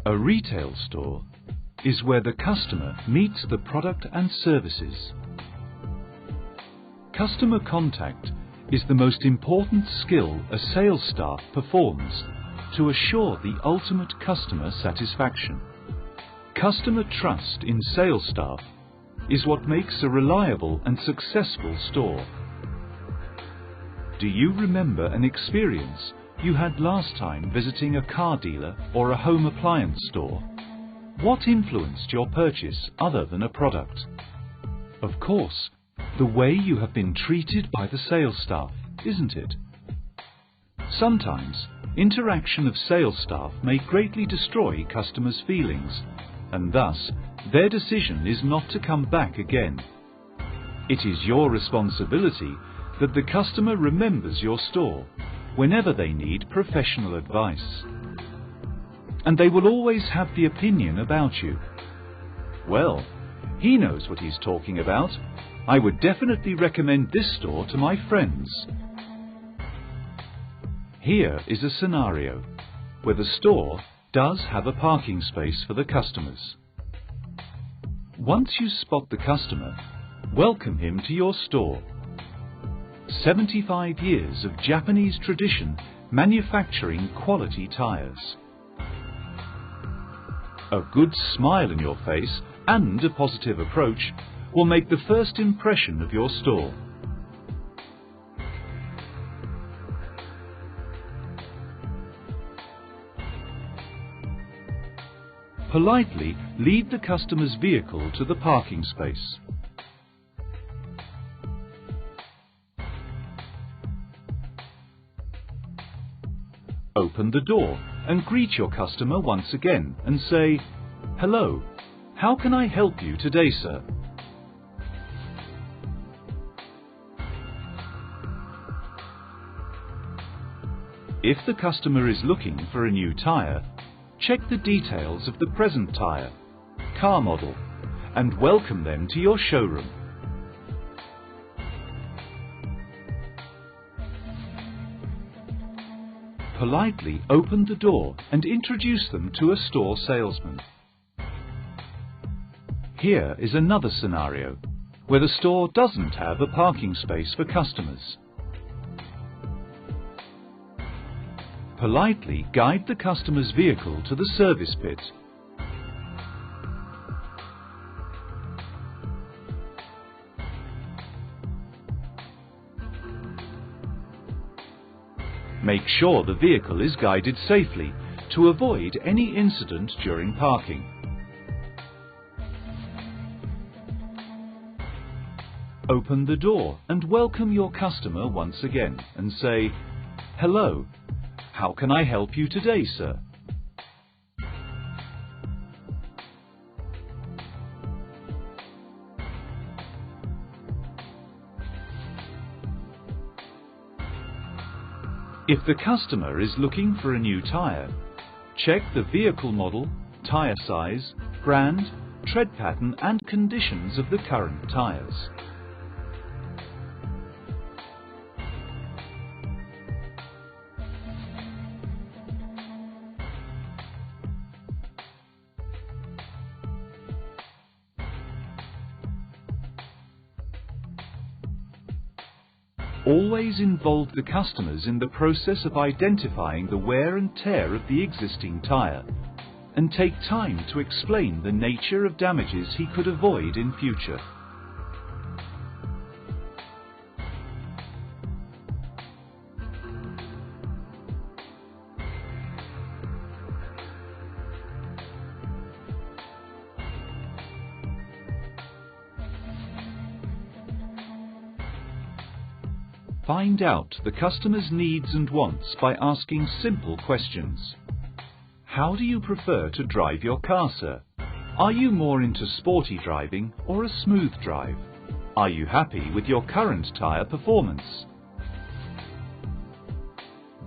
A retail store is where the customer meets the product and services. Customer contact is the most important skill a sales staff performs to assure the ultimate customer satisfaction. Customer trust in sales staff is what makes a reliable and successful store. Do you remember an experience you had last time visiting a car dealer or a home appliance store? What influenced your purchase other than a product? Of course, the way you have been treated by the sales staff, isn't it? Sometimes, interaction of sales staff may greatly destroy customers' feelings, and thus, their decision is not to come back again. It is your responsibility that the customer remembers your store whenever they need professional advice. And they will always have the opinion about you. Well, he knows what he's talking about. I would definitely recommend this store to my friends. Here is a scenario where the store does have a parking space for the customers. Once you spot the customer, welcome him to your store. 75 years of Japanese tradition manufacturing quality tires. A good smile on your face and a positive approach will make the first impression of your store. Politely lead the customer's vehicle to the parking space. Open the door and greet your customer once again and say, "Hello, how can I help you today, sir?" If the customer is looking for a new tire, check the details of the present tire, car model, and welcome them to your showroom. Politely open the door and introduce them to a store salesman. Here is another scenario where the store doesn't have a parking space for customers. Politely guide the customer's vehicle to the service pit. Make sure the vehicle is guided safely to avoid any incident during parking. Open the door and welcome your customer once again and say, "Hello, how can I help you today, sir?" If the customer is looking for a new tire, check the vehicle model, tire size, brand, tread pattern and conditions of the current tires. Always involve the customers in the process of identifying the wear and tear of the existing tire, and take time to explain the nature of damages he could avoid in future. Find out the customer's needs and wants by asking simple questions. How do you prefer to drive your car, sir? Are you more into sporty driving or a smooth drive? Are you happy with your current tire performance?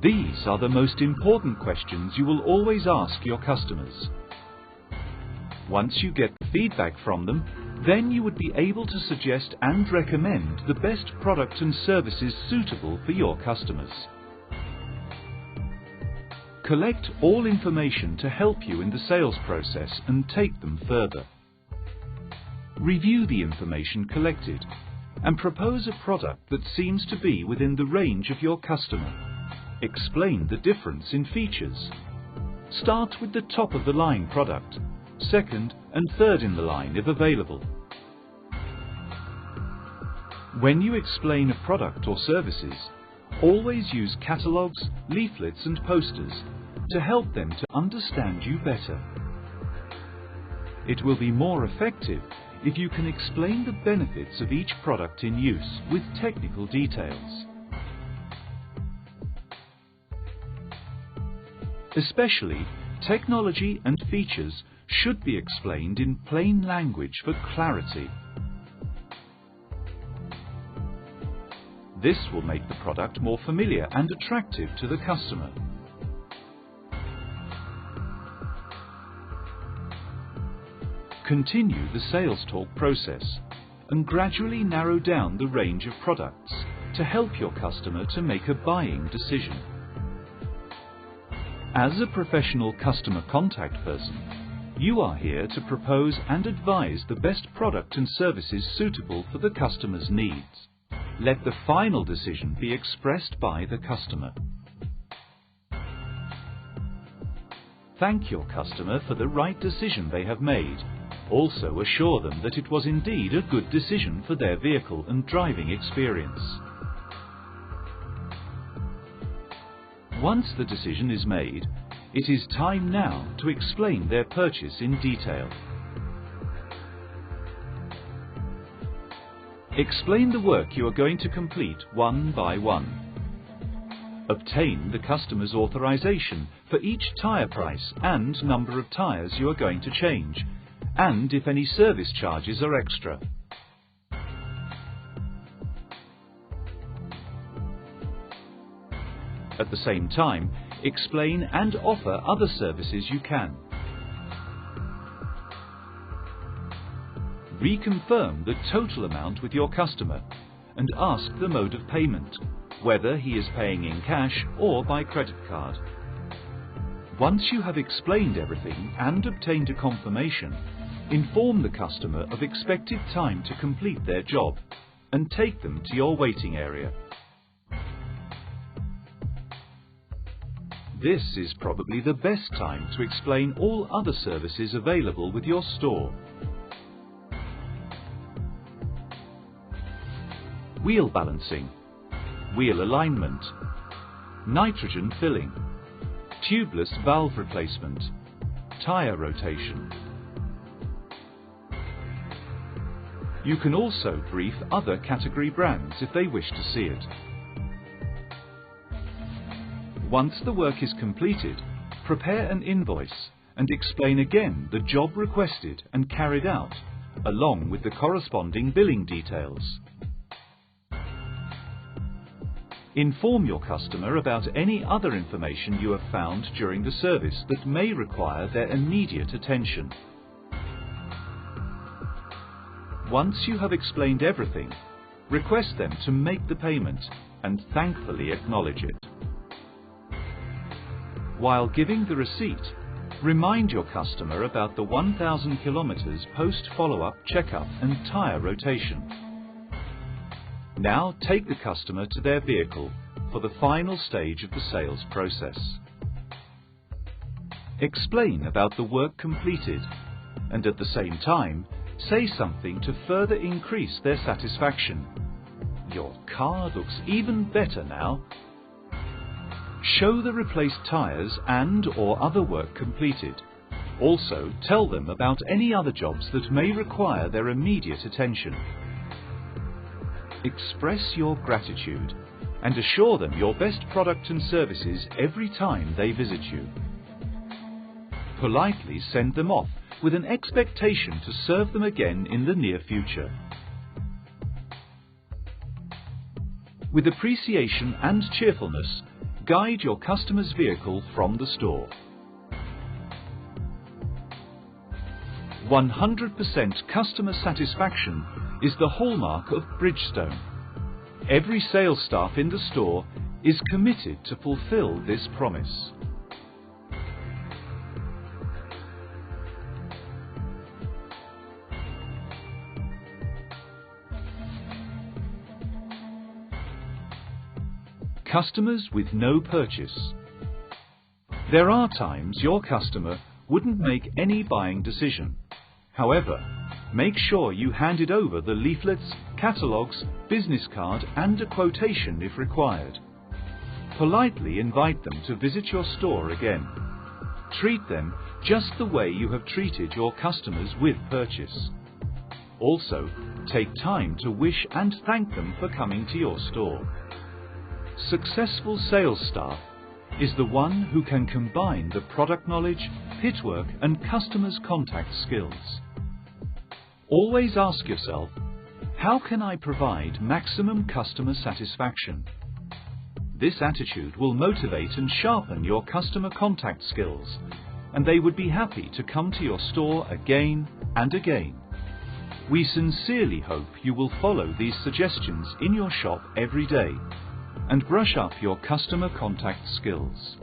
These are the most important questions you will always ask your customers. Once you get feedback from them, then you would be able to suggest and recommend the best products and services suitable for your customers. Collect all information to help you in the sales process and take them further. Review the information collected and propose a product that seems to be within the range of your customer. Explain the difference in features. Start with the top of the line product, second and third in the line if available. When you explain a product or services, always use catalogues, leaflets and posters to help them to understand you better. It will be more effective if you can explain the benefits of each product in use with technical details. Especially, technology and features should be explained in plain language for clarity. This will make the product more familiar and attractive to the customer. Continue the sales talk process and gradually narrow down the range of products to help your customer to make a buying decision. As a professional customer contact person, you are here to propose and advise the best product and services suitable for the customer's needs. Let the final decision be expressed by the customer. Thank your customer for the right decision they have made. Also assure them that it was indeed a good decision for their vehicle and driving experience. Once the decision is made, it is time now to explain their purchase in detail. Explain the work you are going to complete one by one. Obtain the customer's authorization for each tyre price and number of tyres you are going to change, and if any service charges are extra. At the same time, explain and offer other services you can. Reconfirm the total amount with your customer and ask the mode of payment, whether he is paying in cash or by credit card. Once you have explained everything and obtained a confirmation, inform the customer of expected time to complete their job and take them to your waiting area. This is probably the best time to explain all other services available with your store. Wheel balancing, wheel alignment, nitrogen filling, tubeless valve replacement, tyre rotation. You can also brief other category brands if they wish to see it. Once the work is completed, prepare an invoice and explain again the job requested and carried out, along with the corresponding billing details. Inform your customer about any other information you have found during the service that may require their immediate attention. Once you have explained everything, request them to make the payment and thankfully acknowledge it. While giving the receipt, remind your customer about the 1,000 kilometers post-follow-up checkup and tyre rotation. Now take the customer to their vehicle for the final stage of the sales process. Explain about the work completed and at the same time say something to further increase their satisfaction. Your car looks even better now. Show the replaced tyres and/or other work completed. Also tell them about any other jobs that may require their immediate attention. Express your gratitude and assure them your best product and services every time they visit you. Politely send them off with an expectation to serve them again in the near future. With appreciation and cheerfulness, guide your customer's vehicle from the store. 100% customer satisfaction is the hallmark of Bridgestone. Every sales staff in the store is committed to fulfill this promise. Customers with no purchase. There are times your customer wouldn't make any buying decision. However, make sure you handed over the leaflets, catalogues, business card and a quotation if required. Politely invite them to visit your store again. Treat them just the way you have treated your customers with purchase. Also, take time to wish and thank them for coming to your store. Successful sales staff is the one who can combine the product knowledge, pitchwork and customers' contact skills. Always ask yourself, how can I provide maximum customer satisfaction? This attitude will motivate and sharpen your customer contact skills, and they would be happy to come to your store again and again. We sincerely hope you will follow these suggestions in your shop every day and brush up your customer contact skills.